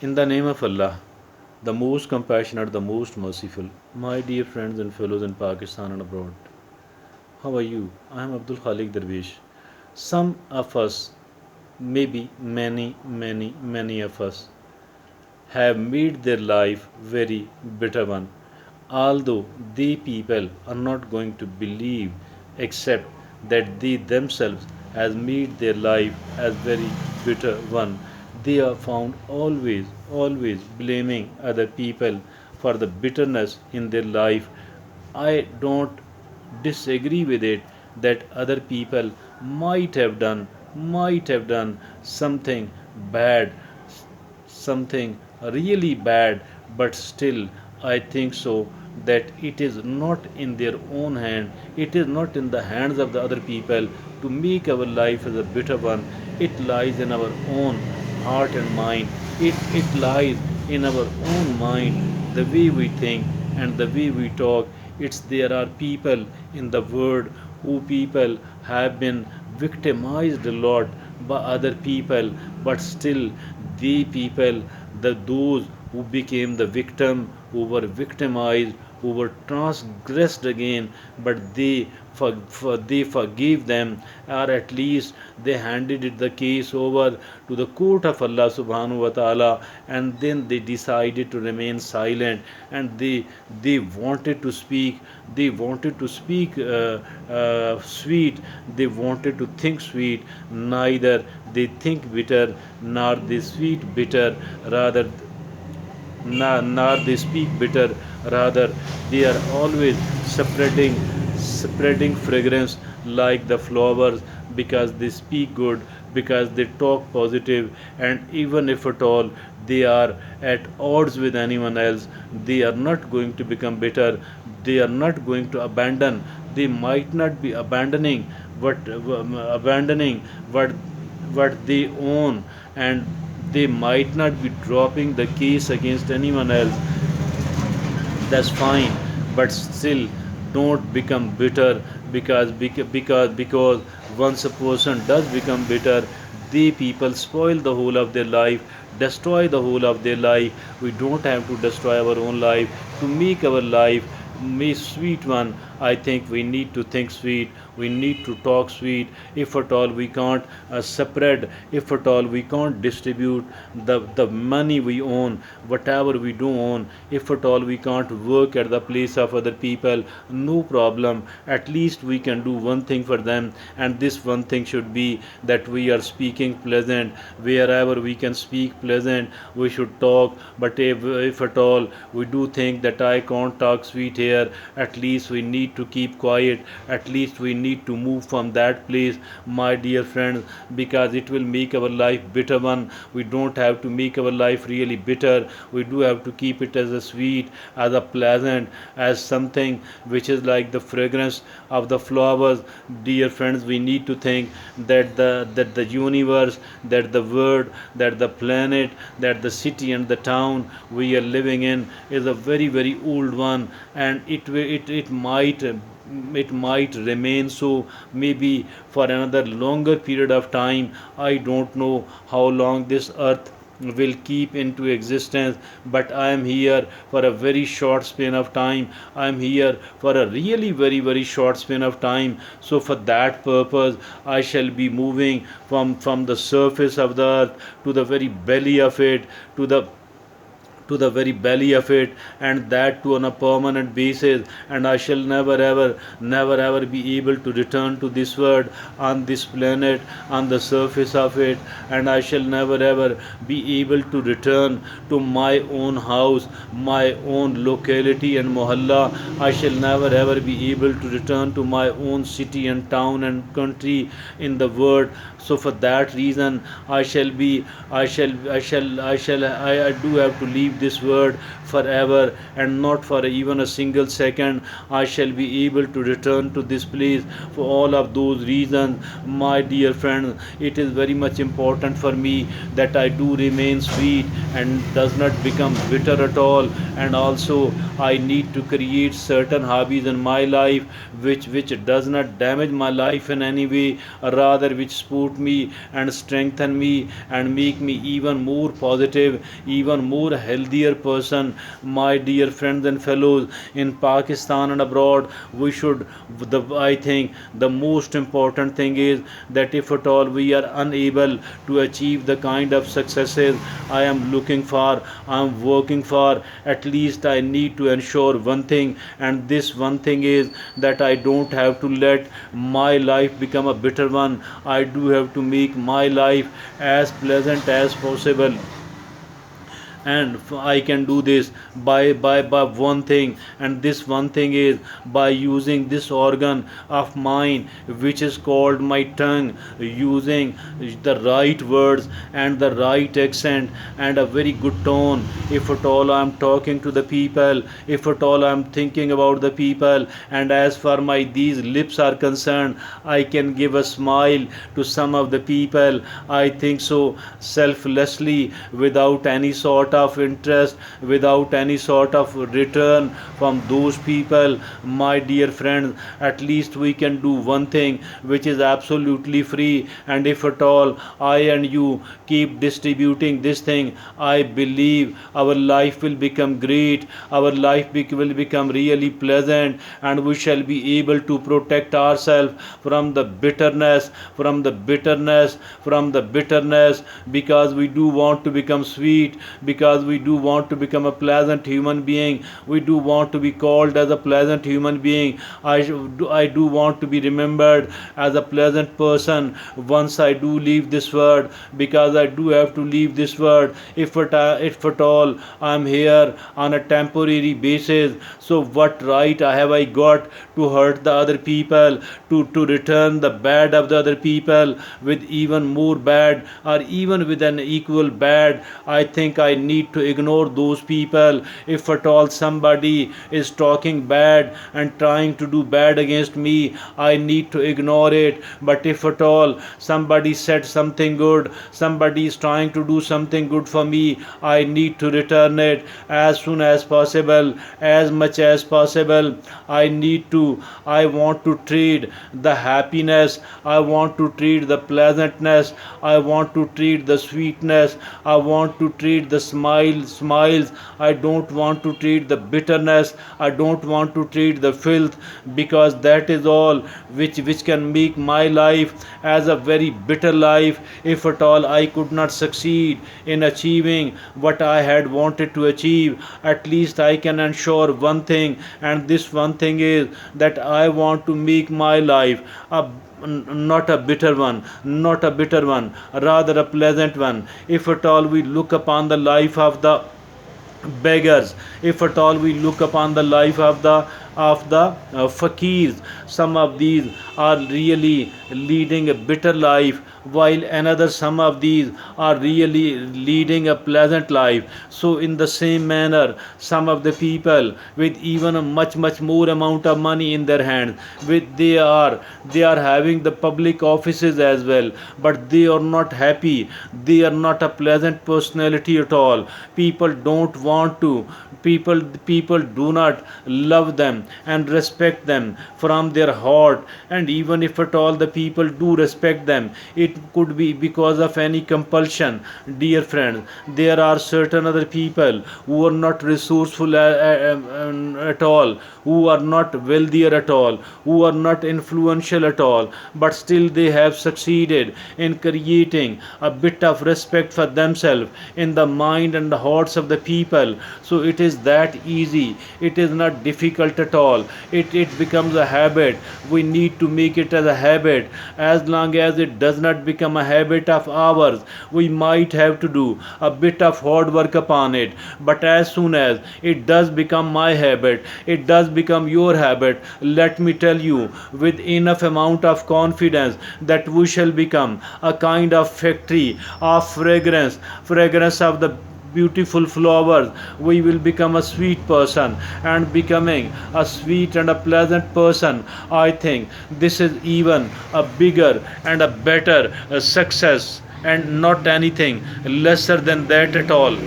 In the name of Allah, the most compassionate, the most merciful, my dear friends and fellows in Pakistan and abroad, how are you? I am Abdul Khaliq Darwish. Some of us, maybe many of us, have made their life very bitter one. Although they people are not going to believe except that they themselves has made their life as very bitter one. They are found always blaming other people for the bitterness in their life. I don't disagree with it that other people might have done something bad, something really bad, but still I think so that it is not in their own hand, it is not in the hands of the other people to make our life as a better one. It lies in our own heart and mind. It lies in our own mind, the way we think and the way we talk. It's there are people in the world who people have been victimized a lot by other people, but still the people, those who became the victim, who were victimized, who were transgressed again, but they forgave them, or at least they handed it the case over to the court of Allah subhanahu wa ta'ala, and then they decided to remain silent, and they wanted to speak, sweet, they wanted to think sweet, neither they think bitter nor they speak bitter, rather nor they speak bitter, rather they are always spreading fragrance like the flowers, because they speak good, because they talk positive, and even if at all they are at odds with anyone else, they are not going to become bitter, they are not going to abandon, they might not be abandoning what they own, and they might not be dropping the case against anyone else. That's fine, but still don't become bitter, because once a person does become bitter, they people spoil the whole of their life, destroy the whole of their life. We don't have to destroy our own life to make our life may sweet one. I think we need to think sweet, we need to talk sweet. If at all we can't spread, if at all we can't distribute the money we own, whatever we do own, if at all we can't work at the place of other people, no problem, at least we can do one thing for them, and this one thing should be that we are speaking pleasant. Wherever we can speak pleasant, we should talk. But if at all we do think that I can't talk sweet here, at least we need to keep quiet, at least we need to move from that place, my dear friends, because it will make our life bitter one. We don't have to make our life really bitter, we do have to keep it as a sweet, as a pleasant, as something which is like the fragrance of the flowers. Dear friends, we need to think that the universe, that the world, that the planet, that the city and the town we are living in is a very old one, and it might remain so, maybe for another longer period of time. I don't know how long this earth will keep into existence, but I am here for a very short span of time, I am here for a really very short span of time. So for that purpose I shall be moving from the surface of the earth to the very belly of it, to the very belly of it, and that too on a permanent basis, and I shall never ever be able to return to this world, on this planet, on the surface of it, and I shall never ever be able to return to my own house, my own locality and mohalla. I shall never ever be able to return to my own city and town and country in the world. So for that reason I shall be I shall I do have to leave leave this world forever, and not for even a single second I shall be able to return to this place. For all of those reasons, my dear friends, it is very much important for me that I do remain sweet and does not become bitter at all. And also I need to create certain hobbies in my life which does not damage my life in any way, rather which support me and strengthen me and make me even more positive, even more healthier person. My dear friends and fellows in Pakistan and abroad, we should, I think the most important thing is that if at all we are unable to achieve the kind of successes I am looking for, I am working for, at least I need to ensure one thing, and this one thing is that I don't have to let my life become a bitter one. I do have to make my life as pleasant as possible. And I can do this by one thing, and this one thing is by using this organ of mine which is called my tongue, using the right words and the right accent and a very good tone. If at all I am talking to the people, if at all I am thinking about the people, and as far my these lips are concerned, I can give a smile to some of the people, I think so, selflessly, without any sort of interest, without any sort of return from those people. My dear friends, at least we can do one thing which is absolutely free, and if at all I and you keep distributing this thing, I believe our life will become great, our life will become really pleasant, and we shall be able to protect ourselves from the bitterness, from the bitterness, from the bitterness, because we do want to become sweet, because we do want to become a pleasant human being, we do want to be called as a pleasant human being. I do want to be remembered as a pleasant person once I do leave this world, because I do have to leave this world. If at all I'm here on a temporary basis, so what right have I got to hurt the other people, to return the bad of the other people with even more bad, or even with an equal bad? I think I need to ignore those people. If at all somebody is talking bad and trying to do bad against me, I need to ignore it. But if at all somebody said something good, somebody is trying to do something good for me, I need to return it as soon as possible, as much as possible. I want to trade the happiness, I want to trade the pleasantness, I want to trade the sweetness, I want to trade the smiles. I don't want to trade the bitterness, I don't want to trade the filth, because that is all which can make my life as a very bitter life. If at all I could not succeed in achieving what I had wanted to achieve, at least I can ensure one thing, and this one thing is that I want to make my life a not a bitter one, not a bitter one, rather a pleasant one. If at all we look upon the life of the beggars, if at all we look upon the life of the fakirs, some of these are really leading a bitter life, while another some of these are really leading a pleasant life. So in the same manner, some of the people with even a much more amount of money in their hands, with they are having the public offices as well, but they are not happy, they are not a pleasant personality at all. People don't want to, people do not love them and respect them from their heart. And even if at all the people do respect them, it could be because of any compulsion. Dear friends, there are certain other people who are not resourceful at all, who are not wealthier at all, who are not influential at all, but still they have succeeded in creating a bit of respect for themselves in the mind and the hearts of the people. So it is that easy, it is not difficult at all, it becomes a habit. We need to make it as a habit. As long as it does not become a habit of ours, we might have to do a bit of hard work upon it, but as soon as it does become my habit, it does become your habit, let me tell you with enough amount of confidence that we shall become a kind of factory of fragrance of the beautiful flowers, we will become a sweet person, and becoming a sweet and a pleasant person, I think this is even a bigger and a better success, and not anything lesser than that at all.